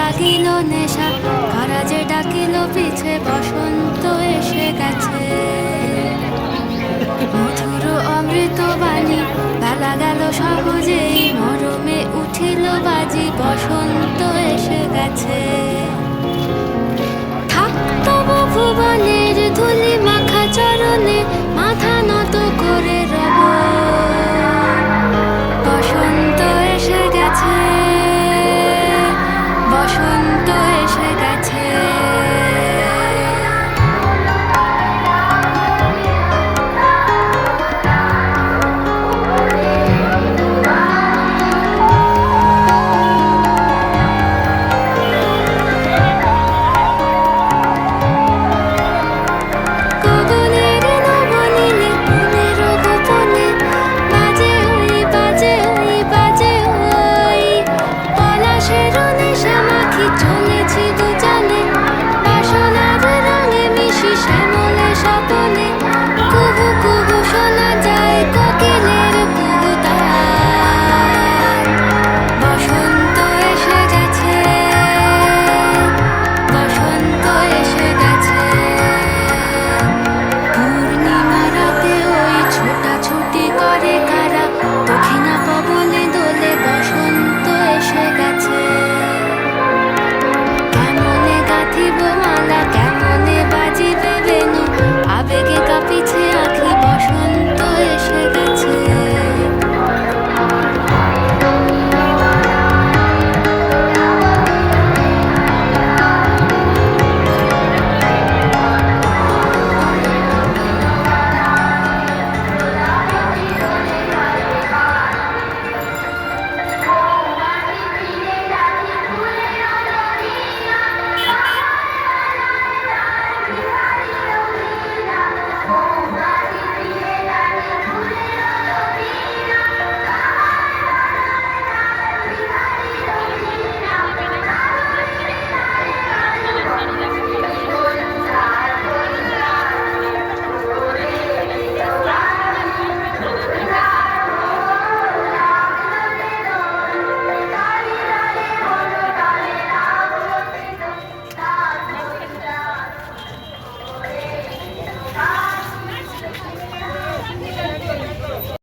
জাগিল নেশা, কারা যে ডাকিল পিছে, বসন্ত এসে গেছে। মধুর অমৃত বাণী, বেলা গেল সহজেই, মরমে উঠিল বাজি, বসন্ত এসে গেছে। থাকতব ভুবনের ধুলি মাখা চরণে, মাথা নত করে রব, বসন্ত এসে গেছে, বসন্ত এসে গেছে। গগনের নবনীলে মনের গোপনে, বাজে ওই বাজে ওই বাজে ওই, পলাশের নেশা মাখি